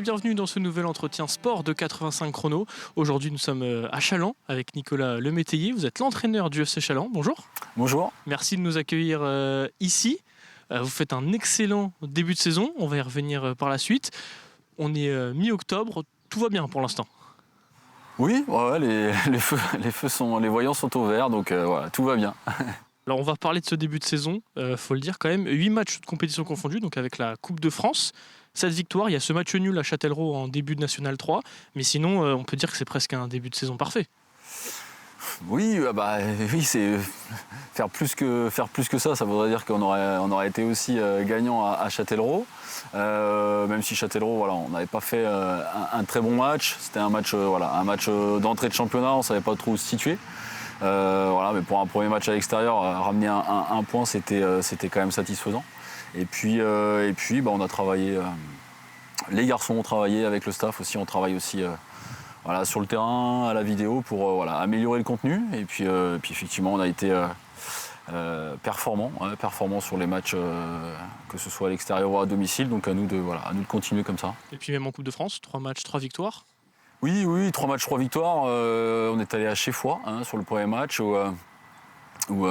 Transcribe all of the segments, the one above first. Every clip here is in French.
et bienvenue dans ce nouvel entretien sport de 85 chrono. Aujourd'hui, nous sommes à Challans avec Nicolas Lemétayer. Vous êtes l'entraîneur du FC Challans. Bonjour. Bonjour. Merci de nous accueillir ici. Vous faites un excellent début de saison. On va y revenir par la suite. On est mi-octobre. Tout va bien pour l'instant. Oui, ouais, les voyants sont au vert, donc voilà, tout va bien. Alors on va parler de ce début de saison, faut le dire quand même. 8 matchs de compétition confondus, donc avec la Coupe de France. 7 victoires, il y a ce match nul à Châtellerault en début de National 3. Mais sinon, on peut dire que c'est presque un début de saison parfait. Oui, oui, c'est faire plus que ça. Ça voudrait dire qu'on aurait été aussi gagnant à Châtellerault. Même si Châtellerault, voilà, on n'avait pas fait un très bon match. C'était un match d'entrée de championnat, on ne savait pas trop où se situer. Mais pour un premier match à l'extérieur, ramener un point, c'était quand même satisfaisant. Et puis, on a travaillé. Les garçons ont travaillé avec le staff aussi. On travaille aussi sur le terrain, à la vidéo, pour améliorer le contenu. Et puis effectivement, on a été performants sur les matchs, que ce soit à l'extérieur ou à domicile. Donc à nous de continuer comme ça. Et puis même en Coupe de France, 3 matchs, 3 victoires. Oui, 3 matchs, 3 victoires. On est allé à Chéfoix sur le premier match où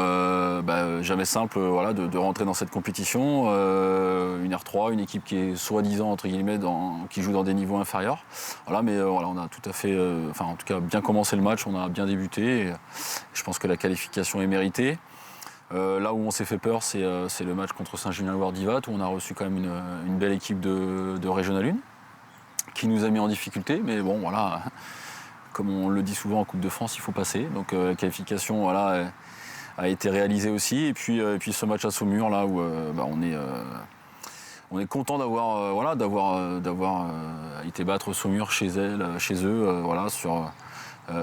jamais simple de rentrer dans cette compétition. Une R3, une équipe qui est soi-disant entre guillemets qui joue dans des niveaux inférieurs. On a tout à fait, en tout cas bien commencé le match, on a bien débuté. Et je pense que la qualification est méritée. Là où on s'est fait peur, c'est le match contre Saint-Julien-Loire-Divat, où on a reçu quand même une belle équipe de Régional 1 qui nous a mis en difficulté, mais bon voilà, comme on le dit souvent en Coupe de France, il faut passer. Donc la qualification a été réalisée aussi. Et puis ce match à Saumur là où on est content d'avoir été battre Saumur chez eux,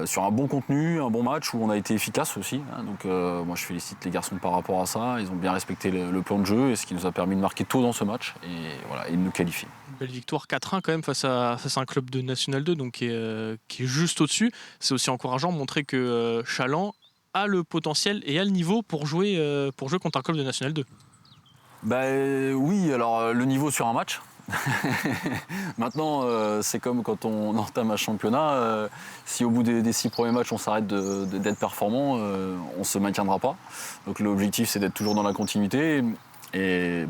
sur un bon contenu, un bon match où on a été efficace aussi. Donc moi je félicite les garçons par rapport à ça. Ils ont bien respecté le plan de jeu et ce qui nous a permis de marquer tôt dans ce match et de nous qualifier. Une belle victoire 4-1 quand même face à un club de National 2 donc qui est juste au-dessus. C'est aussi encourageant de montrer que Challans a le potentiel et a le niveau pour jouer contre un club de National 2. Oui, alors le niveau sur un match. Maintenant, c'est comme quand on entame un championnat. Si au bout des 6 premiers matchs, on s'arrête d'être performant, on ne se maintiendra pas. Donc l'objectif, c'est d'être toujours dans la continuité. Et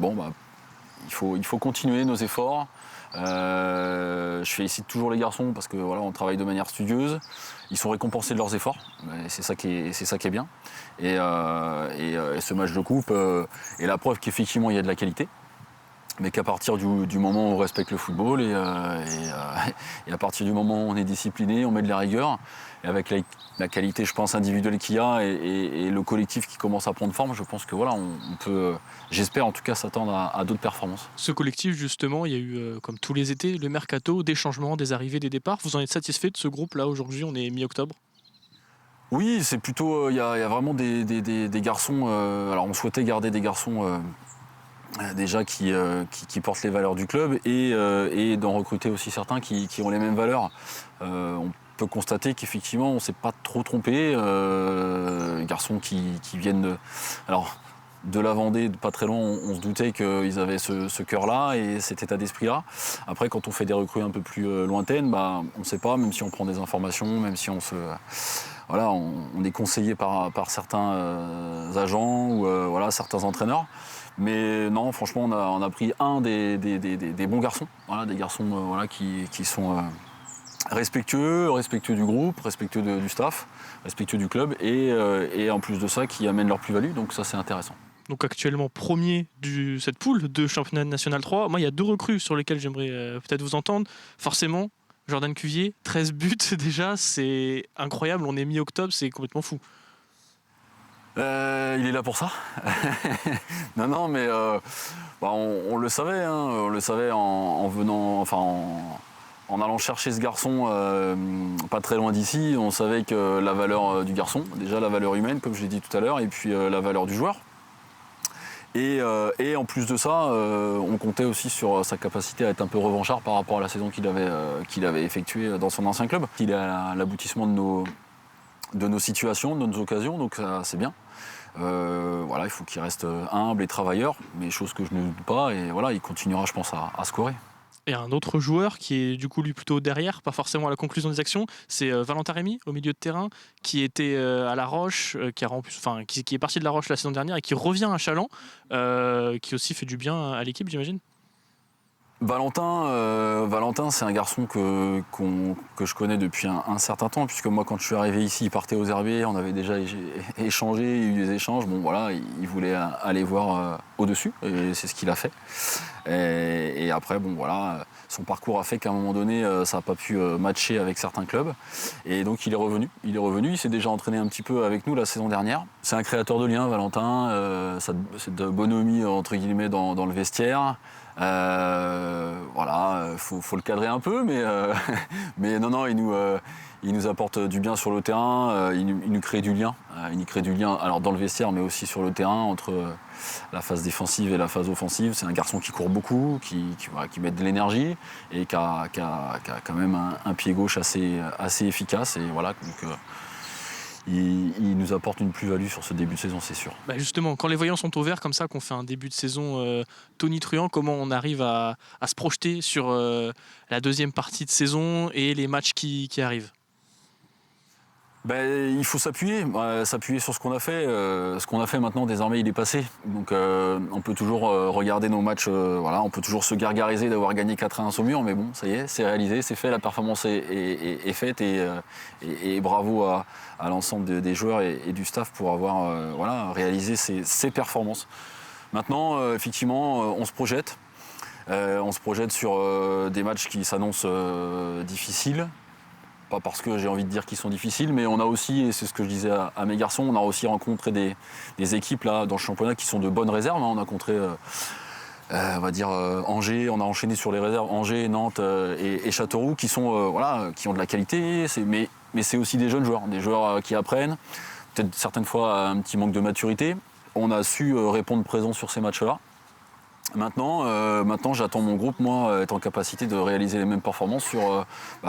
il faut continuer nos efforts. Je félicite toujours les garçons parce que on travaille de manière studieuse. Ils sont récompensés de leurs efforts. C'est ça qui est bien. Et ce match de coupe est la preuve qu'effectivement il y a de la qualité. Mais qu'à partir du moment où on respecte le football et à partir du moment où on est discipliné, on met de la rigueur, et avec la qualité, je pense, individuelle qu'il y a et le collectif qui commence à prendre forme, je pense que on peut, j'espère en tout cas, s'attendre à d'autres performances. Ce collectif, justement, il y a eu, comme tous les étés, le mercato, des changements, des arrivées, des départs. Vous en êtes satisfait de ce groupe-là aujourd'hui? On est mi-octobre. Oui, c'est plutôt, il y a vraiment des garçons. Alors on souhaitait garder des garçons. Déjà qui portent les valeurs du club et d'en recruter aussi certains qui ont les mêmes valeurs. On peut constater qu'effectivement on ne s'est pas trop trompé. Garçons qui viennent de la Vendée, pas très loin, on se doutait qu'ils avaient ce cœur-là et cet état d'esprit-là. Après, quand on fait des recrues un peu plus lointaines, on ne sait pas, même si on prend des informations, même si on est conseillé par certains agents ou certains entraîneurs. Mais non, franchement, on a pris des bons garçons, des garçons qui sont respectueux du groupe, respectueux du staff, respectueux du club et en plus de ça, qui amènent leur plus-value. Donc ça, c'est intéressant. Donc actuellement premier de cette poule de championnat national 3. Moi, il y a 2 recrues sur lesquelles j'aimerais peut-être vous entendre. Forcément, Jordan Cuvier, 13 buts déjà, c'est incroyable. On est mi-octobre, c'est complètement fou. Il est là pour ça. Non, mais on le savait. On le savait en venant, en allant chercher ce garçon pas très loin d'ici. On savait que la valeur du garçon, déjà la valeur humaine, comme je l'ai dit tout à l'heure, et puis la valeur du joueur. Et en plus de ça, on comptait aussi sur sa capacité à être un peu revanchard par rapport à la saison qu'il avait effectuée dans son ancien club. Il est à l'aboutissement de nos situations, de nos occasions, donc ça, c'est bien. Il faut qu'il reste humble et travailleur, mais chose que je ne doute pas, et il continuera, je pense, à scorer. Et un autre joueur qui est du coup lui plutôt derrière, pas forcément à la conclusion des actions, c'est Valentin Rémy au milieu de terrain, qui était à La Roche, qui est parti de La Roche la saison dernière et qui revient à Chaland, qui aussi fait du bien à l'équipe, j'imagine. Valentin, c'est un garçon que je connais depuis un certain temps, puisque moi, quand je suis arrivé ici, il partait aux Herbiers, on avait déjà échangé, eu des échanges. Bon, voilà, il voulait aller voir au-dessus, et c'est ce qu'il a fait. Et après, bon, voilà, son parcours a fait qu'à un moment donné, ça n'a pas pu matcher avec certains clubs. Et donc, il est revenu. Il s'est déjà entraîné un petit peu avec nous la saison dernière. C'est un créateur de liens, Valentin. C'est de bonhomie, entre guillemets, dans le vestiaire. Voilà, faut le cadrer un peu, mais non, il nous apporte du bien sur le terrain, il nous crée du lien. Il nous crée du lien alors dans le vestiaire, mais aussi sur le terrain, entre la phase défensive et la phase offensive. C'est un garçon qui court beaucoup, qui met de l'énergie et qui a quand même un pied gauche assez efficace. Et voilà, donc, il nous apporte une plus-value sur ce début de saison, c'est sûr. Bah justement, quand les voyants sont au vert comme ça, qu'on fait un début de saison tonitruant, comment on arrive à se projeter sur la deuxième partie de saison et les matchs qui arrivent? Il faut s'appuyer sur ce qu'on a fait. Ce qu'on a fait maintenant, désormais, il est passé. Donc on peut toujours regarder nos matchs, voilà, on peut toujours se gargariser d'avoir gagné 4-1 à Saumur, mais bon, ça y est, c'est réalisé, c'est fait, la performance est faite et bravo à l'ensemble des joueurs et du staff pour avoir voilà, réalisé ces performances. Maintenant, effectivement, on se projette. On se projette sur des matchs qui s'annoncent difficiles. Pas parce que j'ai envie de dire qu'ils sont difficiles, mais on a aussi, et c'est ce que je disais à mes garçons, on a aussi rencontré des équipes là, dans le championnat qui sont de bonnes réserves. On a rencontré, on va dire, Angers, on a enchaîné sur les réserves Angers, Nantes et Châteauroux qui sont, voilà, qui ont de la qualité, mais c'est aussi des joueurs qui apprennent, peut-être certaines fois un petit manque de maturité. On a su répondre présent sur ces matchs-là. Maintenant, j'attends mon groupe, moi, être en capacité de réaliser les mêmes performances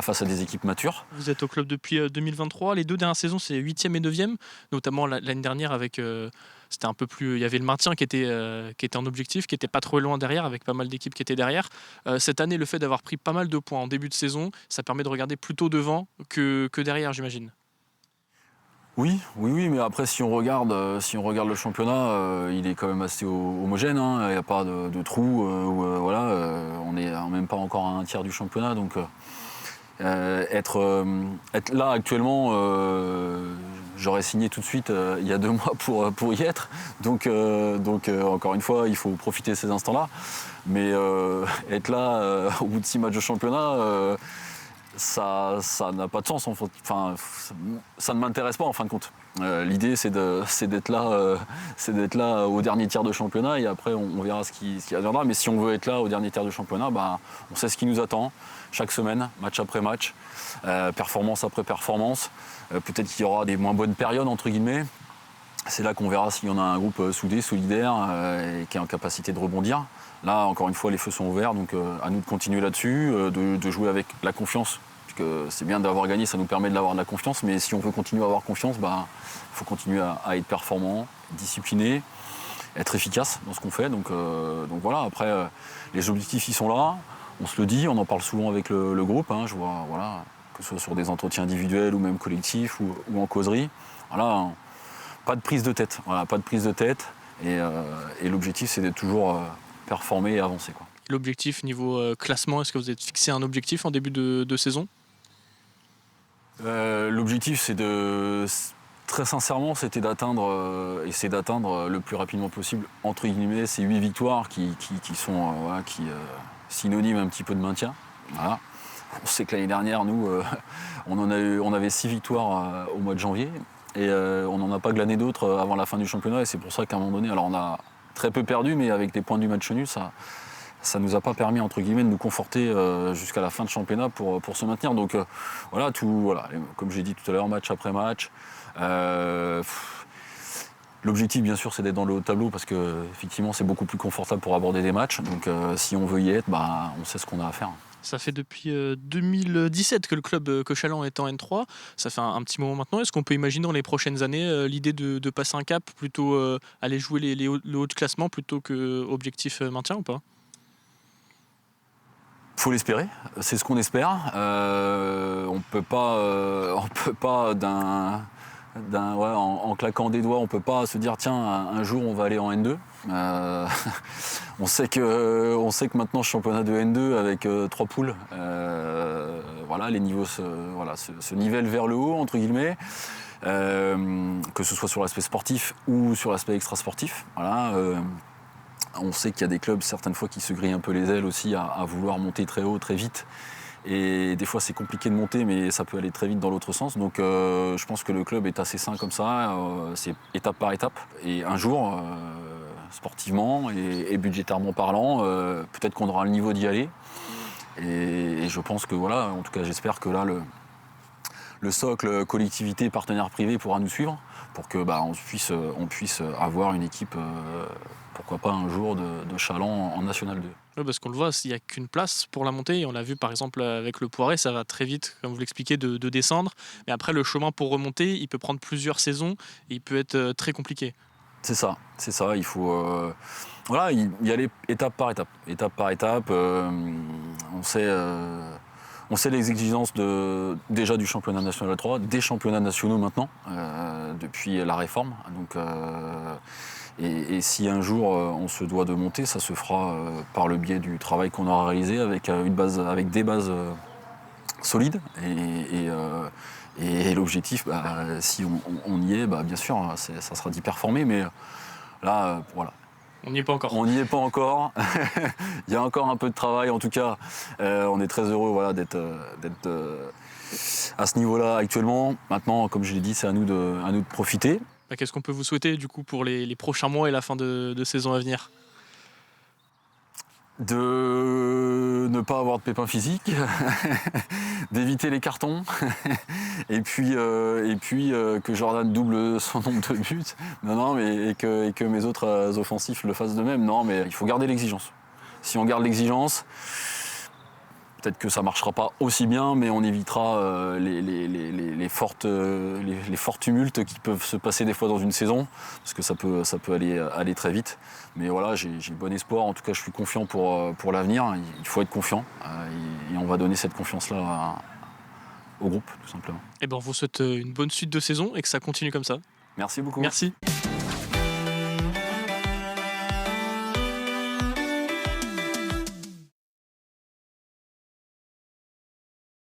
face à des équipes matures. Vous êtes au club depuis 2023. Les deux dernières saisons, c'est 8e et 9e, notamment l'année dernière avec. C'était un peu plus. Il y avait le maintien qui était en objectif, qui n'était pas trop loin derrière, avec pas mal d'équipes qui étaient derrière. Cette année, le fait d'avoir pris pas mal de points en début de saison, ça permet de regarder plutôt devant que derrière, j'imagine. Oui, mais après, si on regarde le championnat, il est quand même assez homogène. Hein. Il n'y a pas de trou. Voilà, on n'est même pas encore à un tiers du championnat. Donc, être là actuellement, j'aurais signé tout de suite il y a 2 mois pour y être. Donc, encore une fois, il faut profiter de ces instants-là. Mais être là au bout de 6 matchs de championnat, ça n'a pas de sens. Enfin, ça ne m'intéresse pas en fin de compte. L'idée, c'est d'être là au dernier tiers de championnat et après on verra ce qui adviendra. Mais si on veut être là au dernier tiers de championnat, on sait ce qui nous attend chaque semaine, match après match, performance après performance. Peut-être qu'il y aura des moins bonnes périodes entre guillemets. C'est là qu'on verra s'il y en a un groupe soudé, solidaire et qui est en capacité de rebondir. Là, encore une fois, les feux sont ouverts, donc à nous de continuer là-dessus, de jouer avec la confiance. Parce que c'est bien d'avoir gagné, ça nous permet d'avoir de la confiance, mais si on veut continuer à avoir confiance, il faut continuer à être performant, discipliné, être efficace dans ce qu'on fait. Donc voilà, après, les objectifs, ils sont là, on se le dit, on en parle souvent avec le groupe. Hein, je vois, voilà, que ce soit sur des entretiens individuels ou même collectifs ou en causerie. Voilà, pas de prise de tête. Voilà, pas de prise de tête. Et l'objectif, c'est d'être toujours performer et avancer, quoi. L'objectif niveau classement, est-ce que vous êtes fixé un objectif en début de saison? L'objectif, très sincèrement, c'était d'atteindre le plus rapidement possible, entre guillemets, ces 8 victoires qui sont synonymes un petit peu de maintien. Voilà. On sait que l'année dernière, nous, on avait 6 victoires au mois de janvier et on n'en a pas glané d'autres avant la fin du championnat et c'est pour ça qu'à un moment donné, alors on a très peu perdu, mais avec des points du match nul, ça nous a pas permis, entre guillemets, de nous conforter jusqu'à la fin de championnat pour se maintenir. Donc voilà, comme j'ai dit tout à l'heure, match après match. L'objectif, bien sûr, c'est d'être dans le haut de tableau parce que effectivement, c'est beaucoup plus confortable pour aborder des matchs. Donc si on veut y être, on sait ce qu'on a à faire. Ça fait depuis 2017 que le club que Chaland est en N3. Ça fait un petit moment maintenant. Est-ce qu'on peut imaginer dans les prochaines années l'idée de passer un cap, plutôt aller jouer le haut de classement plutôt que objectif maintien ou pas? Faut l'espérer, c'est ce qu'on espère. On peut pas en claquant des doigts, on peut pas se dire tiens un jour on va aller en N2. On sait que maintenant championnat de N2 avec 3 poules, les niveaux se nivellent vers le haut entre guillemets. Que ce soit sur l'aspect sportif ou sur l'aspect extra-sportif. On sait qu'il y a des clubs certaines fois qui se grillent un peu les ailes aussi à vouloir monter très haut, très vite. Et des fois c'est compliqué de monter, mais ça peut aller très vite dans l'autre sens. Donc je pense que le club est assez sain comme ça, c'est étape par étape. Et un jour, sportivement et budgétairement parlant, peut-être qu'on aura le niveau d'y aller. Et je pense que en tout cas j'espère que là le socle collectivité, partenaire privé pourra nous suivre pour que on puisse avoir une équipe, pourquoi pas un jour de Chaland en National 2. Ouais, parce qu'on le voit, il n'y a qu'une place pour la montée. Et on l'a vu par exemple avec le Poiret, ça va très vite, comme vous l'expliquez, de descendre. Mais après, le chemin pour remonter, il peut prendre plusieurs saisons et il peut être très compliqué. C'est ça. Il faut y aller étape par étape. On sait les exigences déjà du championnat national 3, des championnats nationaux maintenant, depuis la réforme. Donc, et si un jour on se doit de monter, ça se fera par le biais du travail qu'on aura réalisé avec des bases solides. Et l'objectif, si on y est, bien sûr, ça sera d'y performer. Mais là, On n'y est pas encore. On n'y est pas encore. Il y a encore un peu de travail. En tout cas, on est très heureux d'être à ce niveau-là actuellement. Maintenant, comme je l'ai dit, c'est à nous de profiter. Qu'est-ce qu'on peut vous souhaiter du coup pour les prochains mois et la fin de saison à venir ? De ne pas avoir de pépins physiques, d'éviter les cartons, et puis que Jordan double son nombre de buts. Et que mes autres offensifs le fassent de même. Non, mais il faut garder l'exigence. Si on garde l'exigence, peut-être que ça ne marchera pas aussi bien, mais on évitera les forts tumultes qui peuvent se passer des fois dans une saison, parce que ça peut aller très vite. Mais j'ai bon espoir, en tout cas je suis confiant pour l'avenir. Il faut être confiant, et on va donner cette confiance-là au groupe, tout simplement. On vous souhaite une bonne suite de saison et que ça continue comme ça. Merci beaucoup. Merci.